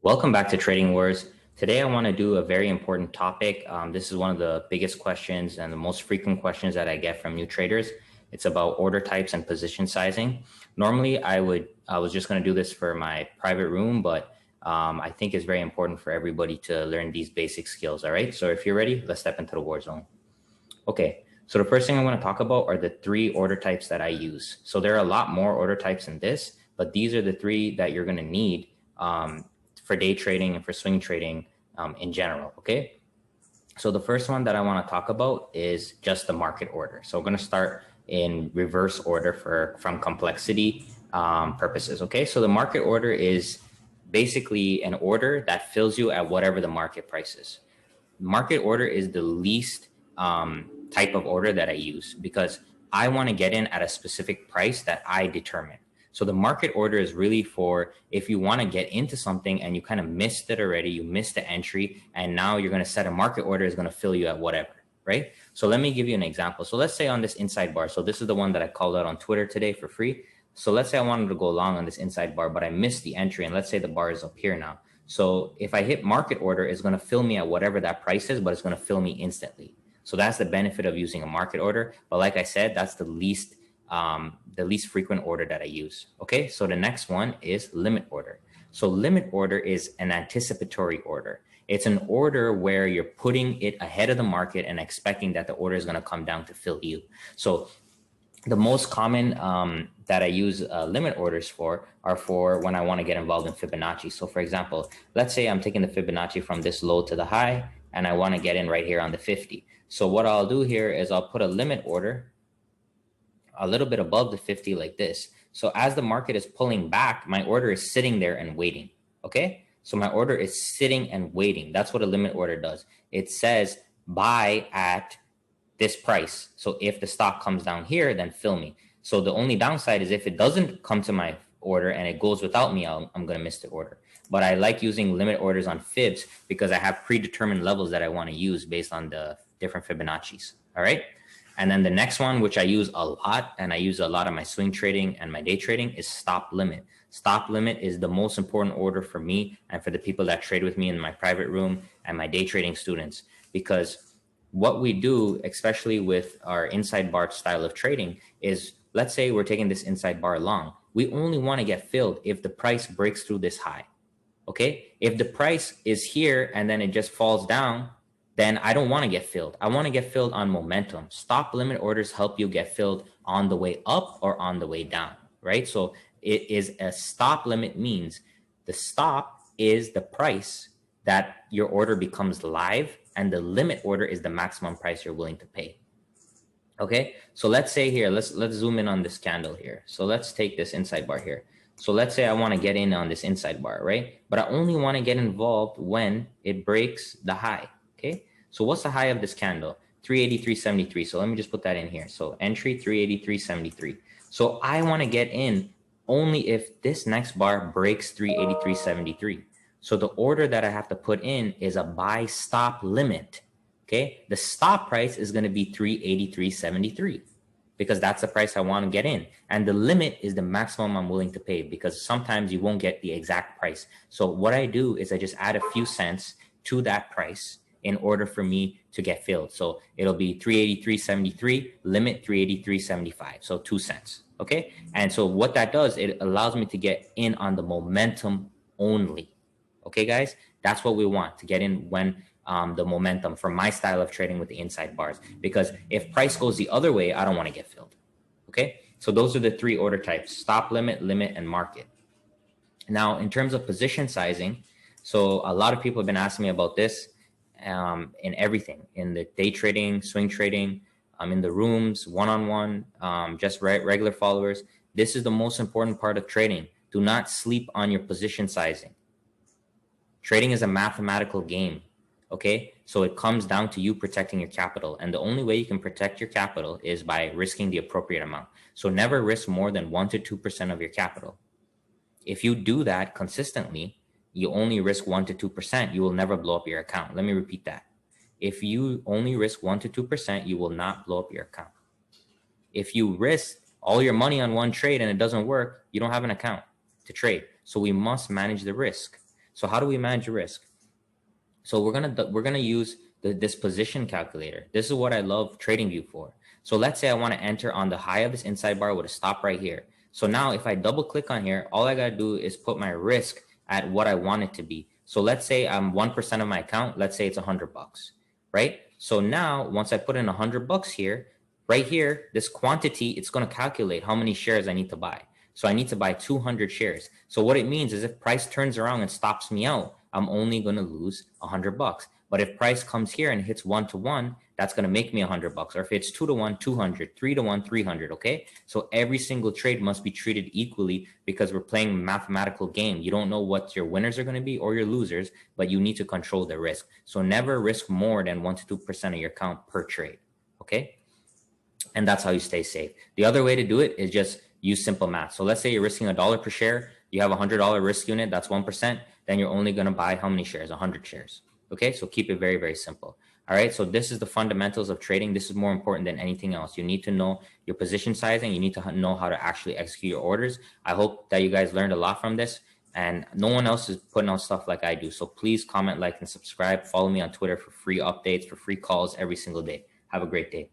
Welcome back to Trading Wars. Today I want to do a very important topic. This is one of the biggest questions and the most frequent questions that I get from new traders. It's about order types and position sizing. Normally I was just going to do this for my private room, but I think it's very important for everybody to learn these basic skills. All right. So if you're ready, let's step into the war zone. Okay. So the first thing I want to talk about are the three order types that I use. So there are a lot more order types in this, but these are the three that you're going to need for day trading and for swing trading in general, okay? So the first one that I want to talk about is just the market order. So we're going to start in reverse order from complexity purposes, okay? So the market order is basically an order that fills you at whatever the market price is. Market order is the least type of order that I use because I want to get in at a specific price that I determine. So the market order is really for if you want to get into something and you kind of missed it already, you missed the entry, and now you're going to set a market order is going to fill you at whatever, right? So let me give you an example. So let's say on this inside bar, so this is the one that I called out on Twitter today for free. So let's say I wanted to go long on this inside bar, but I missed the entry, and let's say the bar is up here now. So if I hit market order, it's going to fill me at whatever that price is, but it's going to fill me instantly. So that's the benefit of using a market order. But like I said, that's the least frequent order that I use. Okay, so the next one is limit order. So limit order is an anticipatory order. It's an order where you're putting it ahead of the market and expecting that the order is going to come down to fill you. So the most common that I use limit orders for are for when I want to get involved in Fibonacci. So for example, let's say I'm taking the Fibonacci from this low to the high and I want to get in right here on the 50. So what I'll do here is I'll put a limit order a little bit above the 50 like this. So as the market is pulling back, my order is sitting there and waiting. Okay. So my order is sitting and waiting. That's what a limit order does. It says buy at this price. So if the stock comes down here, then fill me. So the only downside is if it doesn't come to my order and it goes without me, I'm going to miss the order. But I like using limit orders on fibs because I have predetermined levels that I want to use based on the different Fibonacci's. All right. And then the next one, which I use a lot, and I use a lot of my swing trading and my day trading, is stop limit. Stop limit is the most important order for me and for the people that trade with me in my private room and my day trading students. Because what we do, especially with our inside bar style of trading, is let's say we're taking this inside bar long. We only want to get filled if the price breaks through this high. Okay? If the price is here and then it just falls down, then I don't want to get filled. I want to get filled on momentum. Stop limit orders help you get filled on the way up or on the way down, right? So it is a stop limit means the stop is the price that your order becomes live, and the limit order is the maximum price you're willing to pay. Okay, so let's say here, let's zoom in on this candle here. So let's take this inside bar here. So let's say I want to get in on this inside bar, right? But I only want to get involved when it breaks the high. Okay, so what's the high of this candle? 383.73. So let me just put that in here. So entry 383.73. So I want to get in only if this next bar breaks 383.73. So the order that I have to put in is a buy stop limit. Okay, the stop price is going to be 383.73 because that's the price I want to get in. And the limit is the maximum I'm willing to pay because sometimes you won't get the exact price. So what I do is I just add a few cents to that price in order for me to get filled. So it'll be 383.73, limit 383.75. So 2 cents. Okay. And so what that does, it allows me to get in on the momentum only. Okay, guys, that's what we want to get in when the momentum for my style of trading with the inside bars, because if price goes the other way, I don't want to get filled. Okay. So those are the three order types: stop limit, limit, and market. Now, in terms of position sizing, so a lot of people have been asking me about this. In everything, in the day trading, swing trading, in the rooms, one-on-one, just regular followers. This is the most important part of trading. Do not sleep on your position sizing. Trading is a mathematical game. Okay, so it comes down to you protecting your capital, and the only way you can protect your capital is by risking the appropriate amount. So never risk more than 1 to 2% of your capital. If you do that consistently, you only risk 1 to 2%, you will never blow up your account. Let me repeat that. If you only risk 1 to 2%, you will not blow up your account. If you risk all your money on one trade and it doesn't work, you don't have an account to trade. So we must manage the risk. So how do we manage risk? So we're gonna use this position calculator. This is what I love Tradingview for. So let's say I want to enter on the high of this inside bar with a stop right here. So now if I double click on here, all I gotta do is put my risk at what I want it to be. So let's say I'm 1% of my account. Let's say it's $100, right? So now once I put in $100 here, right here, this quantity, it's gonna calculate how many shares I need to buy. So I need to buy 200 shares. So what it means is if price turns around and stops me out, I'm only going to lose $100. But if price comes here and hits 1-to-1, that's going to make me $100. Or if it's 2-to-1, 200, 3-to-1, 300. Okay. So every single trade must be treated equally because we're playing a mathematical game. You don't know what your winners are going to be or your losers, but you need to control the risk. So never risk more than 1-to-2% of your account per trade. Okay. And that's how you stay safe. The other way to do it is just use simple math. So let's say you're risking $1 per share. You have a $100 risk unit. That's 1%. Then you're only going to buy how many shares? 100 shares. Okay. So keep it very, very simple. All right. So this is the fundamentals of trading. This is more important than anything else. You need to know your position sizing. You need to know how to actually execute your orders. I hope that you guys learned a lot from this, and no one else is putting out stuff like I do. So please comment, like, and subscribe. Follow me on Twitter for free updates, for free calls every single day. Have a great day.